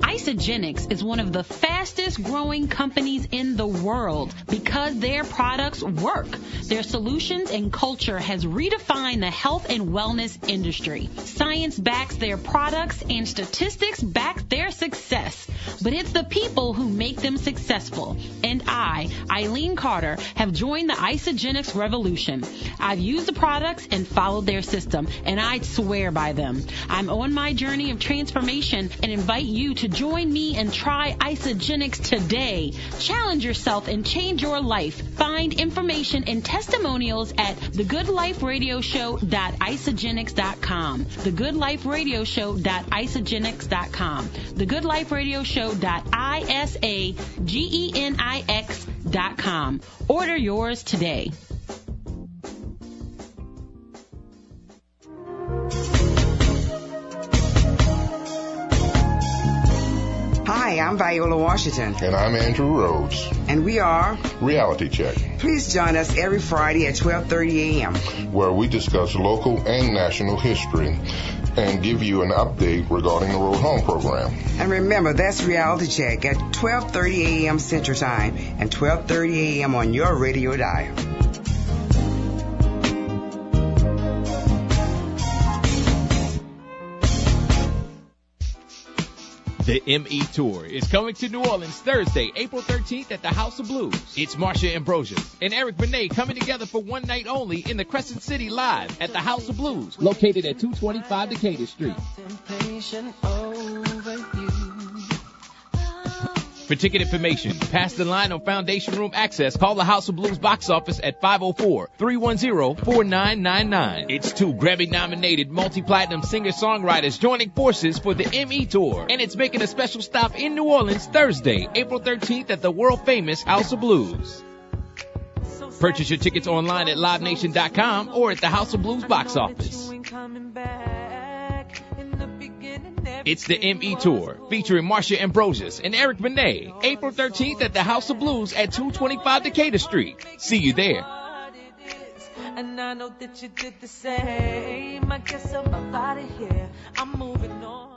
Isagenix is one of the fastest growing companies in the world because their products work. Their solutions and culture has redefined the health and wellness industry. Science backs their products and statistics back their success. But it's the people who make them successful. And I, Eileen Carter, have joined the Isagenix revolution. I've used the products and followed their system, and I'd swear by them. I'm on my journey of transformation and invite you to join Join me and try Isogenics today. Challenge yourself and change your life. Find information and testimonials at thegoodliferadioshow.isogenics.com. thegoodliferadioshow.isogenics.com. thegoodliferadioshow.isagenics.com. Order yours today. Hi, I'm Viola Washington. And I'm Andrew Rhodes. And we are Reality Check. Please join us every Friday at 12:30 a.m. where we discuss local and national history and give you an update regarding the Road Home program. And remember, that's Reality Check at 12:30 a.m. Central Time and 12:30 a.m. on your radio dial. The ME Tour is coming to New Orleans Thursday, April 13th at the House of Blues. It's Marsha Ambrosius and Eric Benet coming together for one night only in the Crescent City Live at the House of Blues, located at 225 Decatur Street. For ticket information, pass the line on Foundation Room Access. Call the House of Blues box office at 504-310-4999. It's two Grammy-nominated multi-platinum singer-songwriters joining forces for the ME Tour. And it's making a special stop in New Orleans Thursday, April 13th at the world-famous House of Blues. Purchase your tickets online at livenation.com or at the House of Blues box office. It's the ME Tour, featuring Marsha Ambrosius and Eric Benet, April 13th at the House of Blues at 225 Decatur Street. See you there. And I know that you did the same. I guess I'm out of here. I'm moving on.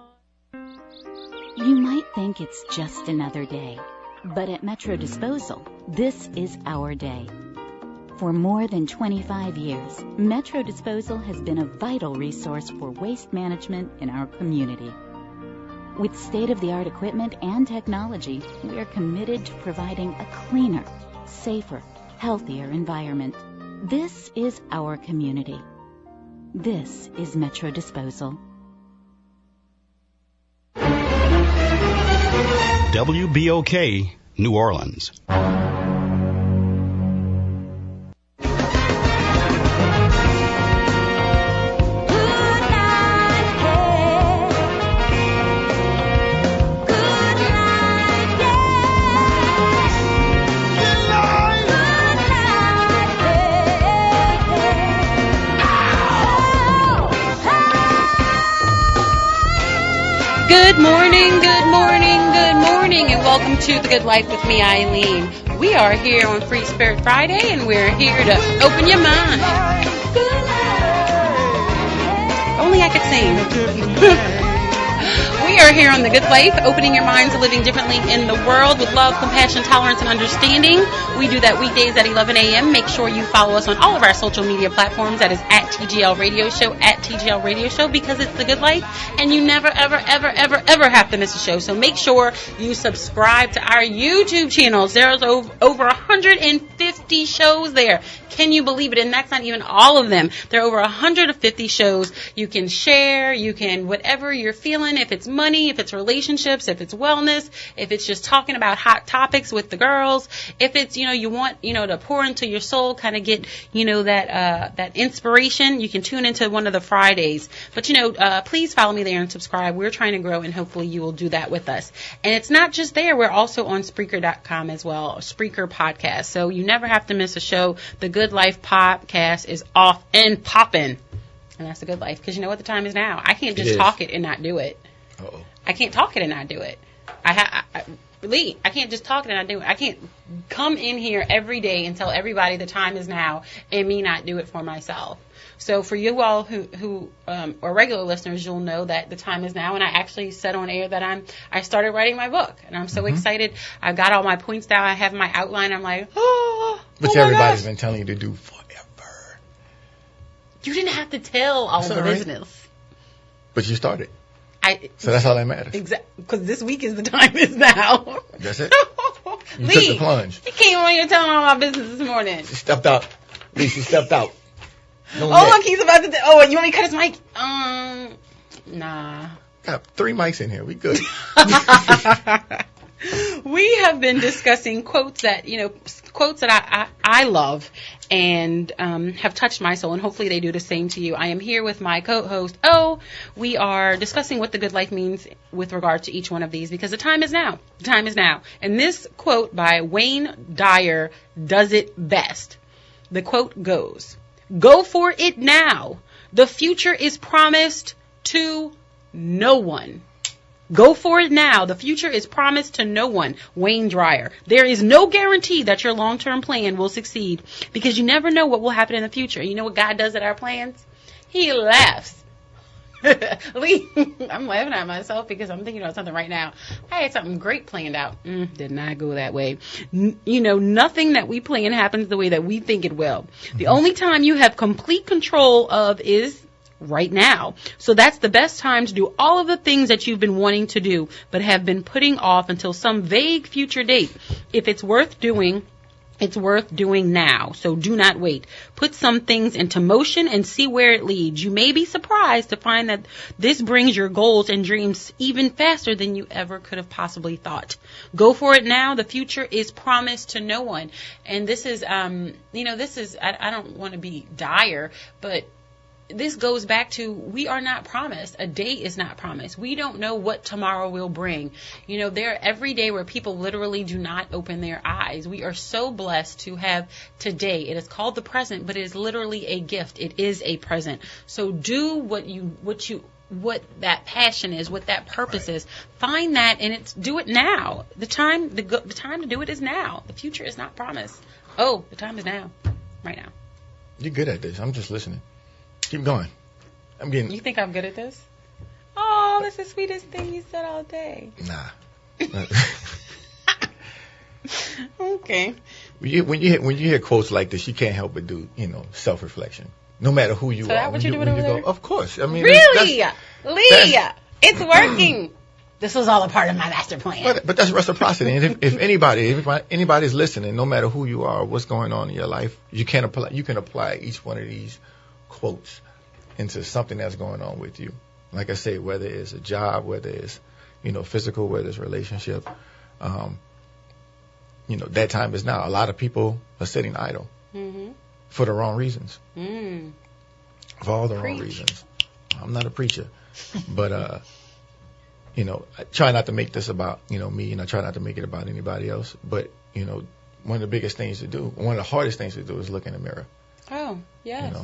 You might think it's just another day, but at Metro Disposal, this is our day. For more than 25 years, Metro Disposal has been a vital resource for waste management in our community. With state-of-the-art equipment and technology, we are committed to providing a cleaner, safer, healthier environment. This is our community. This is Metro Disposal. WBOK, New Orleans. Good morning, good morning, good morning, and welcome to The Good Life with me, Eileen. We are here on Free Spirit Friday, and we're here to open your mind. Only I could sing. We are here on The Good Life, opening your minds to living differently in the world with love, compassion, tolerance, and understanding. We do that weekdays at 11 a.m. Make sure you follow us on all of our social media platforms. That is at TGL Radio Show, at TGL Radio Show, because it's The Good Life, and you never, ever, ever, ever, ever have to miss a show. So make sure you subscribe to our YouTube channels. There's over 150 shows there. Can you believe it? And that's not even all of them. There are over 150 shows. You can share, you can, whatever you're feeling, if it's money, if it's relationships, if it's wellness, if it's just talking about hot topics with the girls, if it's, you want, to pour into your soul, kind of get, that inspiration, you can tune into one of the Fridays. But, please follow me there and subscribe. We're trying to grow, and hopefully you will do that with us. And it's not just there. We're also on Spreaker.com as well, Spreaker Podcast. So you never have to miss a show. The Good Life Podcast is off and popping. And that's the good life. Because you know what the time is now. I can't just talk it and not do it. Uh-oh. I can't talk it and not do it. Lee, I can't just talk it and not do it. I can't come in here every day and tell everybody the time is now and me not do it for myself. So for you all who are regular listeners, you'll know that the time is now. And I actually said on air that I started writing my book. And I'm so excited. I've got all my points down. I have my outline. I'm like, Which everybody's been telling you to do forever. You didn't have to tell all the business. But you started. So that's all that matters. Exactly. Because this week is the time is now. That's it. You Lee, took the plunge. You came on here telling all my business this morning. She stepped out. Lee, she stepped out. No look, he's about to. You want me to cut his mic? Nah. Got 3 mics in here. We good. We have been discussing quotes that I love and have touched my soul, and hopefully they do the same to you. I am here with my co-host, we are discussing what the good life means with regard to each one of these, because the time is now. The time is now. And this quote by Wayne Dyer does it best. The quote goes, "Go for it now. The future is promised to no one." Go for it now. The future is promised to no one. Wayne Dyer. There is no guarantee that your long-term plan will succeed, because you never know what will happen in the future. You know what God does at our plans? He laughs. Lee, I'm laughing at myself because I'm thinking about something right now. I had something great planned out. Did not go that way. Nothing that we plan happens the way that we think it will. The only time you have complete control of is right now. So that's the best time to do all of the things that you've been wanting to do but have been putting off until some vague future date. If it's worth doing, it's worth doing now. So do not wait. Put some things into motion and see where it leads. You may be surprised to find that this brings your goals and dreams even faster than you ever could have possibly thought. Go for it now. The future is promised to no one. And this is, I don't want to be dire, but this goes back to, we are not promised. A day is not promised. We don't know what tomorrow will bring. There are every day where people literally do not open their eyes. We are so blessed to have today. It is called the present, but it is literally a gift. It is a present. So do what that passion is, what that purpose is. Find that and do it now. The time to do it is now. The future is not promised. The time is now. Right now. You're good at this. I'm just listening. Keep going. You think I'm good at this? Oh, that's the sweetest thing you said all day. Nah. Okay. When you hear quotes like this, you can't help but do, self-reflection. No matter who you are. So that's what you're doing over there? Of course. I mean, really? Lee, it's working. This was all a part of my master plan. But that's reciprocity. And if anybody's listening, no matter who you are, what's going on in your life, you can apply each one of these quotes into something that's going on with you. Like I say, whether it's a job, whether it's, physical, whether it's a relationship, that time is now. A lot of people are sitting idle for the wrong reasons. For all the wrong reasons. I'm not a preacher, but, I try not to make this about, me, and I try not to make it about anybody else. But, one of the biggest things to do, one of the hardest things to do is look in the mirror. Oh, yes.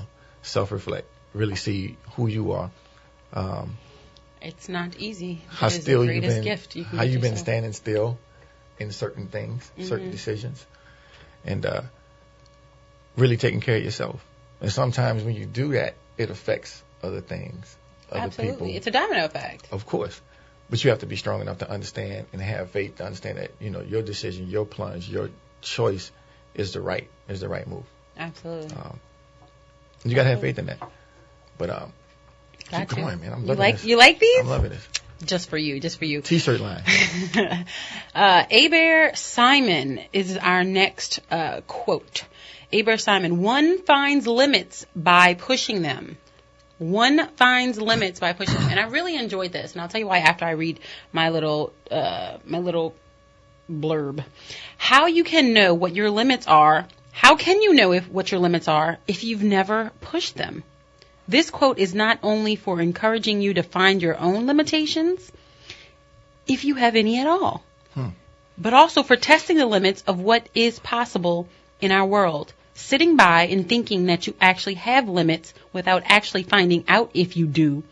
Self-reflect, really see who you are. It's not easy. How it is still the greatest you've been, gift you can how you've been yourself. standing still in certain things, certain decisions, and really taking care of yourself. And sometimes when you do that, it affects other things, other Absolutely. people. It's a domino effect. Of course. But you have to be strong enough to understand and have faith to understand that, your decision, your plunge, your choice is the right move. Absolutely. You got to have faith in that. But Gotcha. keep going, man. I'm loving this. You like these? I'm loving this. Just for you. T-shirt line. Aber Simon is our next quote. Aber Simon, one finds limits by pushing them. One finds limits by pushing them. And I really enjoyed this. And I'll tell you why after I read my little blurb. How you can know what your limits are. How can you know what your limits are if you've never pushed them? This quote is not only for encouraging you to find your own limitations, if you have any at all, but also for testing the limits of what is possible in our world. Sitting by and thinking that you actually have limits without actually finding out if you do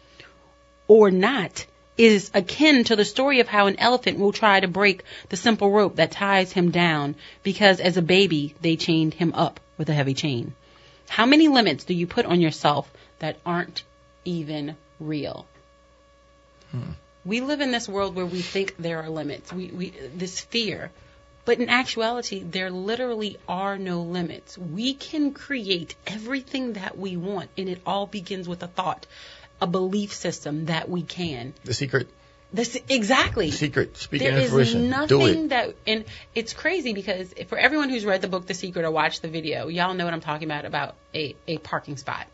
or not is akin to the story of how an elephant will try to break the simple rope that ties him down because as a baby they chained him up with a heavy chain. How many limits do you put on yourself that aren't even real? We live in this world where we think there are limits. We this fear. But in actuality, there literally are no limits. We can create everything that we want, and it all begins with a thought, a belief system that we can. The secret. Exactly. The secret. Speaking there of fruition. Is nothing and it's crazy because for everyone who's read the book The Secret or watched the video, y'all know what I'm talking about a parking spot.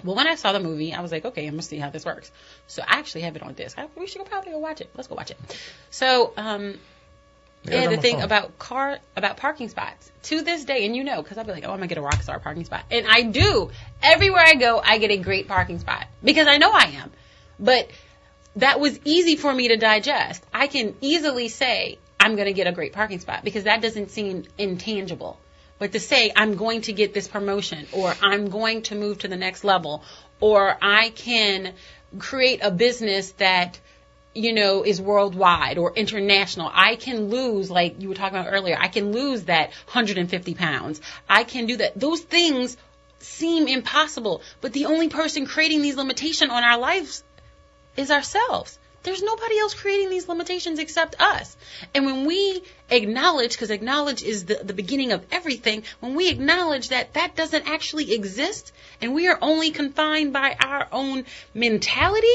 Well, when I saw the movie, I was like, okay, I'm going to see how this works. So I actually have it on disc. We should probably go watch it. Let's go watch it. So, the thing about parking spots to this day, and because I'll be like, oh, I'm going to get a rock star parking spot. And I do. Everywhere I go, I get a great parking spot because I know I am. But that was easy for me to digest. I can easily say I'm going to get a great parking spot because that doesn't seem intangible. But to say I'm going to get this promotion, or I'm going to move to the next level, or I can create a business that, is worldwide or international. I can lose, like you were talking about earlier, I can lose that 150 pounds. I can do that. Those things seem impossible. But the only person creating these limitations on our lives is ourselves. There's nobody else creating these limitations except us. And when we acknowledge, because acknowledge is the beginning of everything, when we acknowledge that that doesn't actually exist and we are only confined by our own mentality,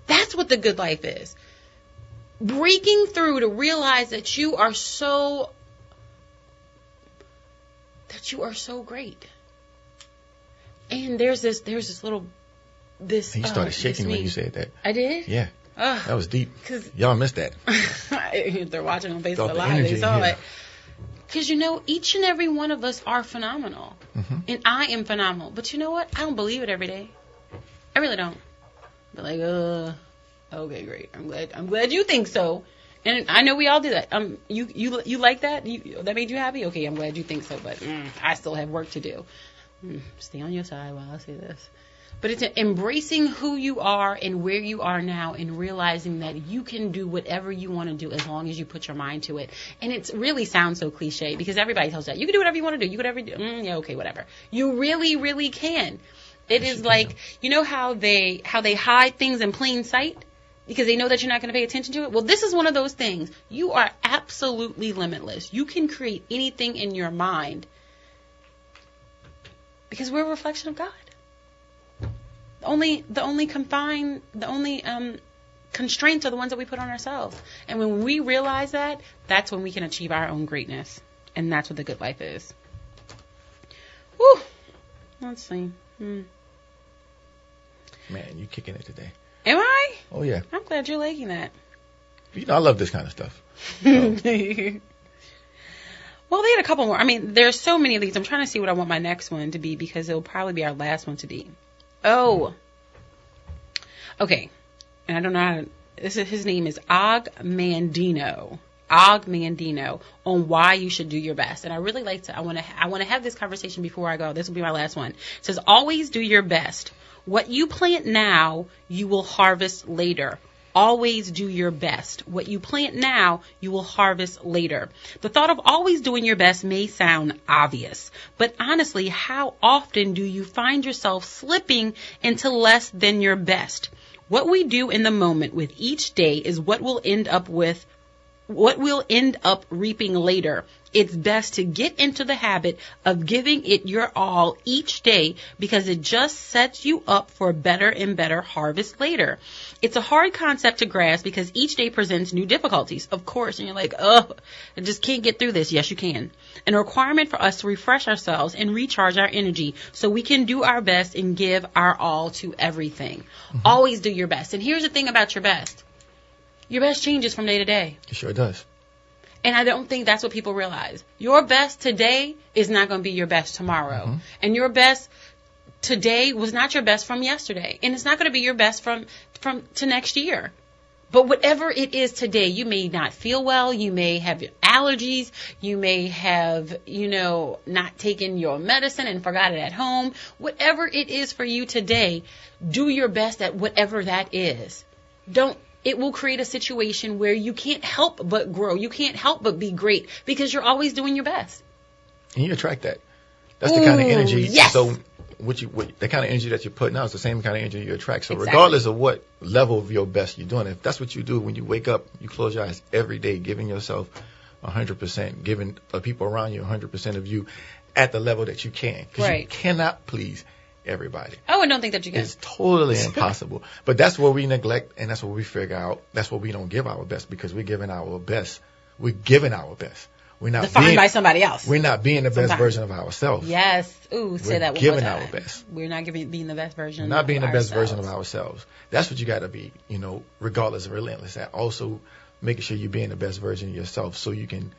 that's what the good life is. Breaking through to realize that you are so great. And there's this little. You started shaking when you said that. I did? Yeah. That was deep. Y'all missed that. If they're watching on Facebook Live, they saw it. Because, each and every one of us are phenomenal. Mm-hmm. And I am phenomenal. But you know what? I don't believe it every day. I really don't. But like, okay, great. I'm glad you think so. And I know we all do that. You like that? That made you happy? Okay, I'm glad you think so. But I still have work to do. Stay on your side while I say this. But it's embracing who you are and where you are now and realizing that you can do whatever you want to do as long as you put your mind to it. And it really sounds so cliche because everybody tells you that. You can do whatever you want to do. You could yeah, okay, whatever. You really, really can. It is like, how they hide things in plain sight because they know that you're not going to pay attention to it? Well, this is one of those things. You are absolutely limitless. You can create anything in your mind because we're a reflection of God. The only constraints are the ones that we put on ourselves. And when we realize that, that's when we can achieve our own greatness. And that's what the good life is. Woo! Let's see. Man, you kicking it today. Am I? Oh, yeah. I'm glad you're liking that. I love this kind of stuff. So. Well, they had a couple more. I mean, there's so many of these. I'm trying to see what I want my next one to be because it'll probably be our last one to be. Oh, okay. And I don't know how to, his name is Og Mandino on why you should do your best. And I really like to, I want to have this conversation before I go. This will be my last one. It says, always do your best. What you plant now, you will harvest later. Always do your best. What you plant now, you will harvest later. The thought of always doing your best may sound obvious, but honestly, how often do you find yourself slipping into less than your best? What we do in the moment with each day is what we'll end up reaping later. It's best to get into the habit of giving it your all each day because it just sets you up for better and better harvest later. It's a hard concept to grasp because each day presents new difficulties, of course, and you're like, oh, I just can't get through this. Yes, you can. And a requirement for us to refresh ourselves and recharge our energy so we can do our best and give our all to everything. Mm-hmm. Always do your best. And here's the thing about your best. Your best changes from day to day. It sure does. And I don't think that's what people realize. Your best today is not going to be your best tomorrow. Mm-hmm. And your best today was not your best from yesterday. And it's not going to be your best from to next year. But whatever it is today, you may not feel well. You may have allergies. You may have, not taken your medicine and forgot it at home. Whatever it is for you today, do your best at whatever that is. It will create a situation where you can't help but grow. You can't help but be great because you're always doing your best. And you attract that. That's the kind of energy. Yes. So the kind of energy that you're putting out is the same kind of energy you attract. So regardless of what level of your best you're doing, if that's what you do when you wake up, you close your eyes every day, giving yourself 100%, giving the people around you 100% of you at the level that you can. Because you cannot please everybody. Oh, I don't think that you can. It's totally impossible. But that's what we neglect, and that's what we figure out. That's what we don't give our best because we're giving our best. We're giving our best we're not defined by somebody else. We're not being the best version of ourselves. Yes. Ooh, say that one more giving time. our best. We're not being the best version. We're not being the best ourselves. version of ourselves. That's what you got to be, regardless of relentless. That also making sure you're being the best version of yourself, so you can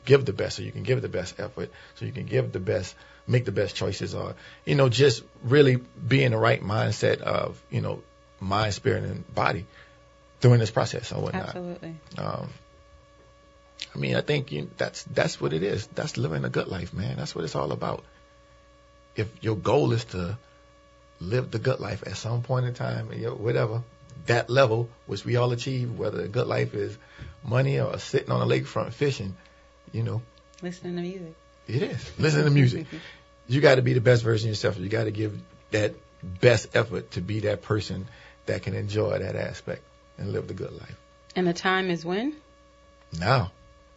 give the best, so you can give the best effort, so you can give the best, make the best choices, or just really be in the right mindset of mind, spirit, and body during this process or whatnot. Absolutely. I think that's what it is. That's living a good life, man. That's what it's all about. If your goal is to live the good life at some point in time, whatever, that level, which we all achieve, whether the good life is money or sitting on the lakefront fishing, Listening to music. It is. Listening to music. You got to be the best version of yourself. You got to give that best effort to be that person that can enjoy that aspect and live the good life. And the time is when? Now.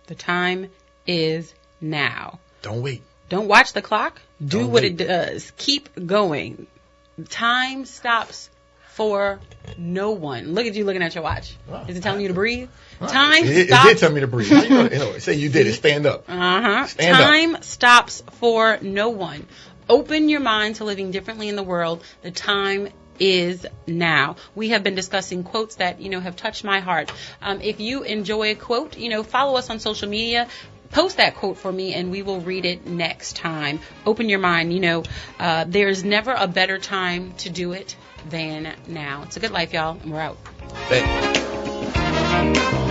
The time is now. Don't wait. Don't watch the clock. Do what wait. it does. Keep going. Time stops for no one. Look at you looking at your watch. Is it telling you to breathe? Time It stops. did tell me to breathe. Say you did it. Stand up. Stand Time up. stops for no one. Open your mind to living differently in the world. The time is now. We have been discussing quotes that, have touched my heart. If you enjoy a quote, follow us on social media. Post that quote for me and we will read it next time. Open your mind. There's never a better time to do it than now. It's a good life, y'all, and we're out. Thank you.